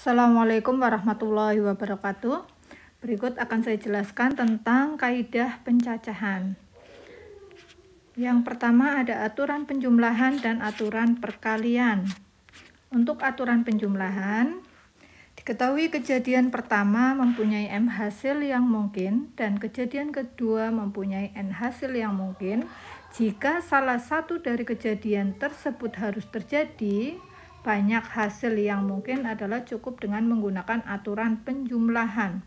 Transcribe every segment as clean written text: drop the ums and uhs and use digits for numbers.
Assalamualaikum warahmatullahi wabarakatuh. Berikut akan saya jelaskan tentang kaidah pencacahan. Yang pertama ada aturan penjumlahan dan aturan perkalian. Untuk aturan penjumlahan, diketahui kejadian pertama mempunyai M hasil yang mungkin dan kejadian kedua mempunyai N hasil yang mungkin. Jika salah satu dari kejadian tersebut harus terjadi, banyak hasil yang mungkin adalah cukup dengan menggunakan aturan penjumlahan.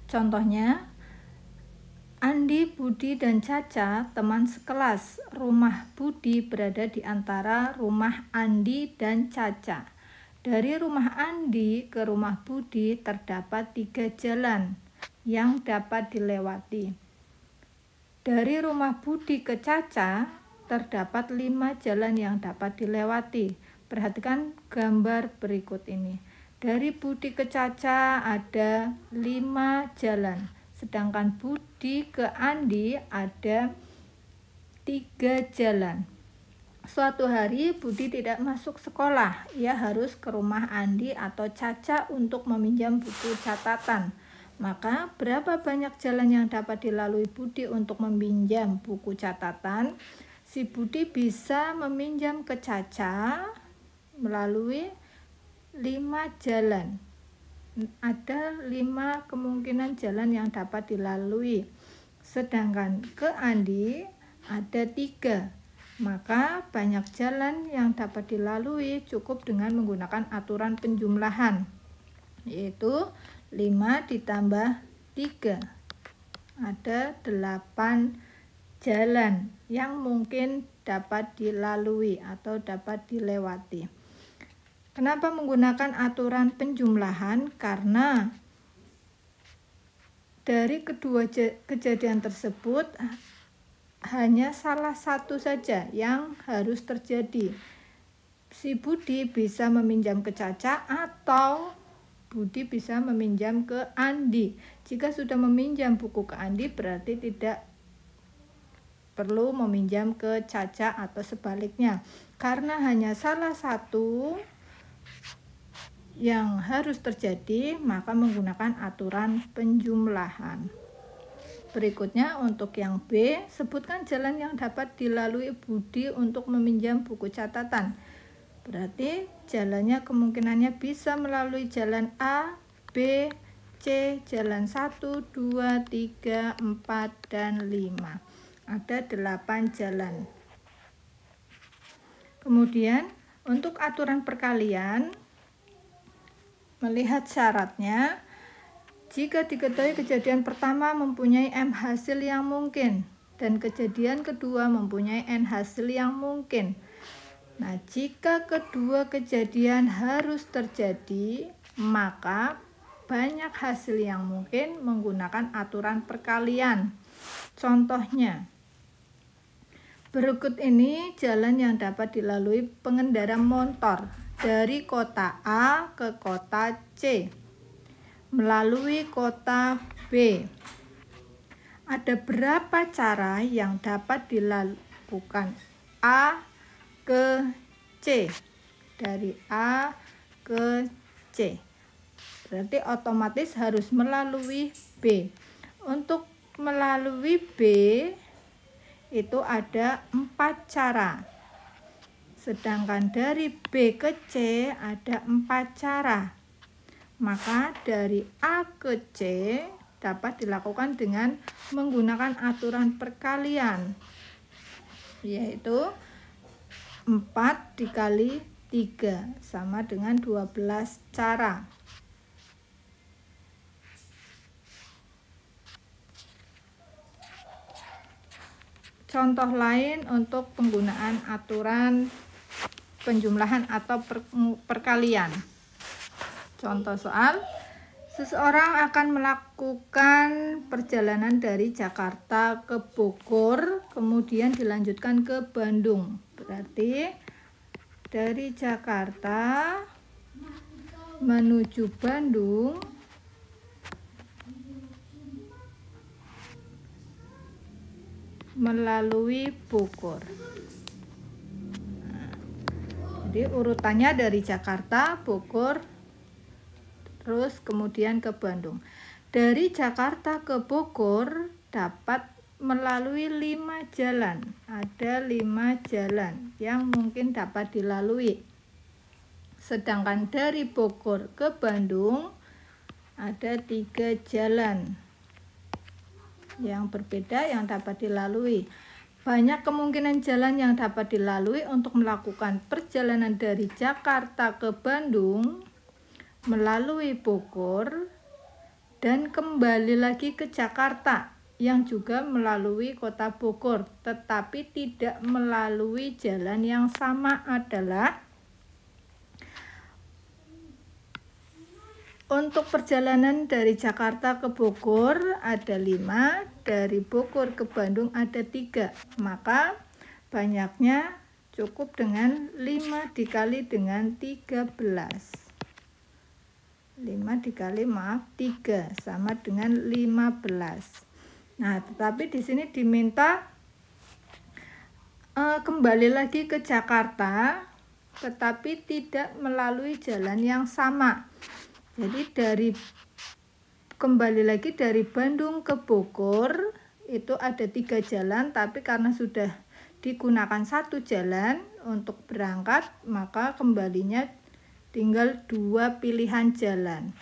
Contohnya, Andi, Budi, dan Caca teman sekelas. Rumah Budi berada di antara rumah Andi dan Caca. Dari rumah Andi ke rumah Budi terdapat 3 jalan yang dapat dilewati. Dari rumah Budi ke Caca terdapat 5 jalan yang dapat dilewati. Perhatikan gambar berikut ini. Dari Budi ke Caca ada 5 jalan, sedangkan Budi ke Andi ada 3 jalan. Suatu hari Budi tidak masuk sekolah. Ia harus ke rumah Andi atau Caca untuk meminjam buku catatan. Maka berapa banyak jalan yang dapat dilalui Budi untuk meminjam buku catatan? Si Budi bisa meminjam ke Caca melalui 5 jalan. Ada 5 kemungkinan jalan yang dapat dilalui. Sedangkan ke Andi ada 3. Maka banyak jalan yang dapat dilalui cukup dengan menggunakan aturan penjumlahan, yaitu 5 ditambah 3. Ada 8 jalan yang mungkin dapat dilalui atau dapat dilewati. Kenapa menggunakan aturan penjumlahan? Karena dari kedua kejadian tersebut hanya salah satu saja yang harus terjadi. Si Budi bisa meminjam ke Caca atau Budi bisa meminjam ke Andi. Jika sudah meminjam buku ke Andi berarti tidak perlu meminjam ke Caca atau sebaliknya. Karena hanya salah satu yang harus terjadi, maka menggunakan aturan penjumlahan. Berikutnya untuk yang B, sebutkan jalan yang dapat dilalui Budi untuk meminjam buku catatan. Berarti jalannya kemungkinannya bisa melalui jalan A, B, C, jalan 1, 2, 3, 4, dan 5. Ada 8 jalan. Kemudian untuk aturan perkalian, melihat syaratnya, jika diketahui kejadian pertama mempunyai M hasil yang mungkin dan kejadian kedua mempunyai N hasil yang mungkin. Nah, jika kedua kejadian harus terjadi, maka banyak hasil yang mungkin menggunakan aturan perkalian. Contohnya, berikut ini jalan yang dapat dilalui pengendara motor dari kota A ke kota C melalui kota B. Ada berapa cara yang dapat dilakukan A ke C? Dari A ke C. Berarti otomatis harus melalui B. Untuk melalui B itu ada 4 cara. Sedangkan dari B ke C ada 4 cara. Maka dari A ke C dapat dilakukan dengan menggunakan aturan perkalian, yaitu 4 dikali 3 sama dengan 12 cara. Contoh lain untuk penggunaan aturan penjumlahan atau perkalian. Contoh soal, seseorang akan melakukan perjalanan dari Jakarta ke Bogor, kemudian dilanjutkan ke Bandung. Berarti dari Jakarta menuju Bandung melalui Bogor. Jadi urutannya dari Jakarta, Bogor, terus kemudian ke Bandung. Dari Jakarta ke Bogor dapat melalui 5 jalan. Ada 5 jalan yang mungkin dapat dilalui. Sedangkan dari Bogor ke Bandung ada 3 jalan yang berbeda yang dapat dilalui. Banyak kemungkinan jalan yang dapat dilalui untuk melakukan perjalanan dari Jakarta ke Bandung, melalui Bogor, dan kembali lagi ke Jakarta yang juga melalui kota Bogor, tetapi tidak melalui jalan yang sama adalah untuk perjalanan dari Jakarta ke Bogor ada 5, dari Bogor ke Bandung ada 3. Maka banyaknya cukup dengan 5 dikali dengan 13. 5 dikali 3 sama dengan 15. Nah, tetapi di sini diminta kembali lagi ke Jakarta, tetapi tidak melalui jalan yang sama. Jadi kembali lagi dari Bandung ke Bogor itu ada 3 jalan, tapi karena sudah digunakan 1 jalan untuk berangkat, maka kembalinya tinggal 2 pilihan jalan.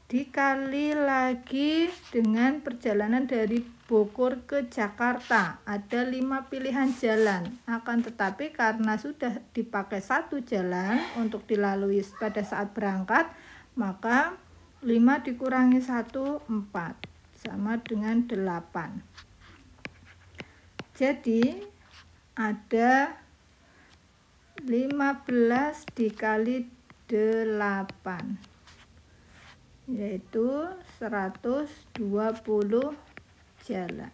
Dikali lagi dengan perjalanan dari Bogor ke Jakarta ada 5 pilihan jalan. Akan tetapi karena sudah dipakai 1 jalan untuk dilalui pada saat berangkat, maka 5 dikurangi 1, 4 sama dengan 8. Jadi ada 15 dikali 8, yaitu 120 jalan.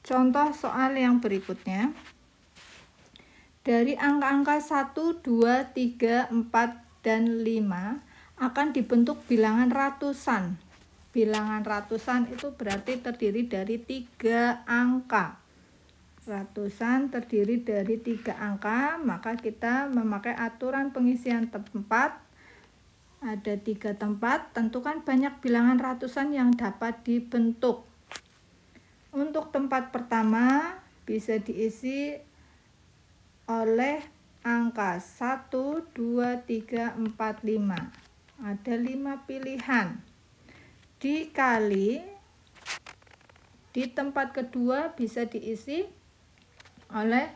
Contoh soal yang berikutnya. Dari angka-angka 1, 2, 3, 4, dan 5 akan dibentuk bilangan ratusan. Bilangan ratusan itu berarti terdiri dari 3 angka. Ratusan terdiri dari 3 angka, maka kita memakai aturan pengisian tempat. Ada 3 tempat, tentukan banyak bilangan ratusan yang dapat dibentuk. Untuk tempat pertama bisa diisi oleh angka 1, 2, 3, 4, 5. Ada 5 pilihan. Dikali di tempat kedua bisa diisi oleh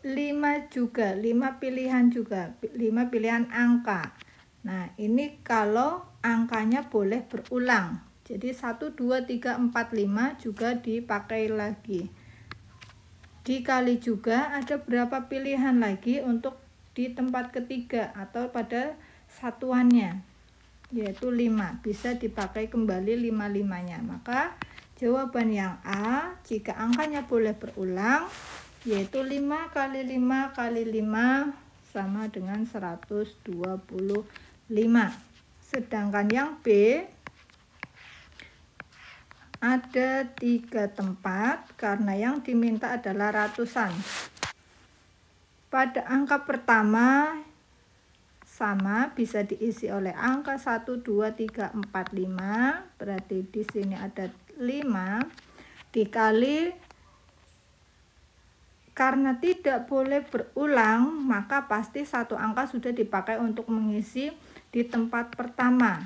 5 juga, 5 pilihan juga, 5 pilihan angka. Nah, ini kalau angkanya boleh berulang. Jadi 1, 2, 3, 4, 5 juga dipakai lagi. Dikali juga ada berapa pilihan lagi untuk di tempat ketiga atau pada satuannya, yaitu 5. Bisa dipakai kembali 5-5-nya. Maka jawaban yang A, jika angkanya boleh berulang, yaitu 5 kali 5 kali 5 sama dengan 125. Sedangkan yang B, ada 3 tempat karena yang diminta adalah ratusan. Pada angka pertama sama bisa diisi oleh angka 1, 2, 3, 4, 5. Berarti di sini ada 5 dikali, karena tidak boleh berulang maka pasti 1 angka sudah dipakai untuk mengisi di tempat pertama.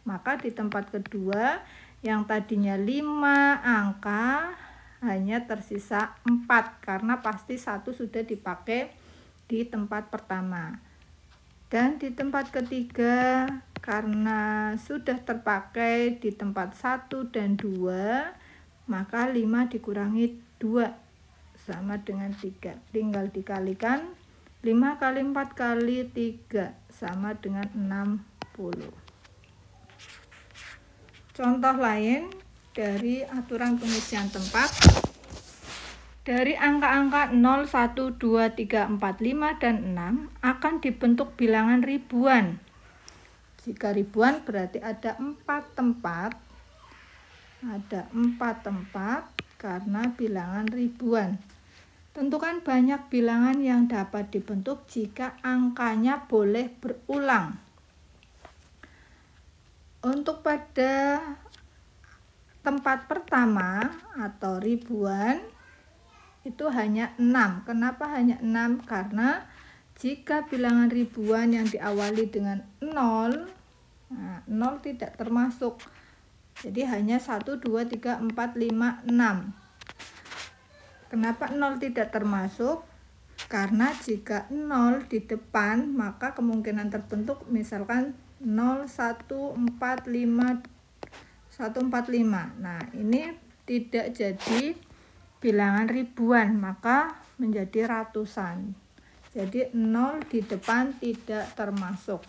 Maka di tempat kedua yang tadinya 5 angka hanya tersisa 4 karena pasti 1 sudah dipakai di tempat pertama. Dan di tempat ketiga karena sudah terpakai di tempat 1 dan 2, maka 5 dikurangi 2 sama dengan 3. Tinggal dikalikan 5 kali 4 kali 3 sama dengan 60. Contoh lain dari aturan pengisian tempat. Dari angka-angka 0, 1, 2, 3, 4, 5, dan 6 akan dibentuk bilangan ribuan. Jika ribuan berarti ada 4 tempat. Ada 4 tempat karena bilangan ribuan. Tentukan banyak bilangan yang dapat dibentuk jika angkanya boleh berulang. Untuk pada tempat pertama atau ribuan itu hanya 6. Kenapa hanya 6? Karena jika bilangan ribuan yang diawali dengan 0, 0 tidak termasuk. Jadi hanya 1, 2, 3, 4, 5, 6. Kenapa 0 tidak termasuk? Karena jika 0 di depan, maka kemungkinan terbentuk misalkan 0, 1, 4, 5, 145. Nah, ini tidak jadi bilangan ribuan, maka menjadi ratusan. Jadi 0 di depan tidak termasuk.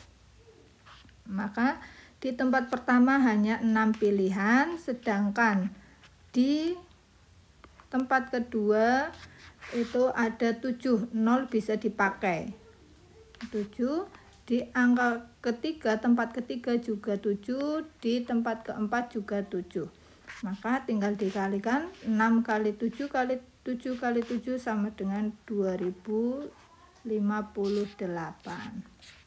Maka di tempat pertama hanya 6 pilihan, sedangkan di tempat kedua itu ada 7, 0 bisa dipakai 7. Di angka ketiga, tempat ketiga juga 7, di tempat keempat juga 7. Maka tinggal dikalikan, 6 kali 7 kali 7 kali 7 sama dengan 2058.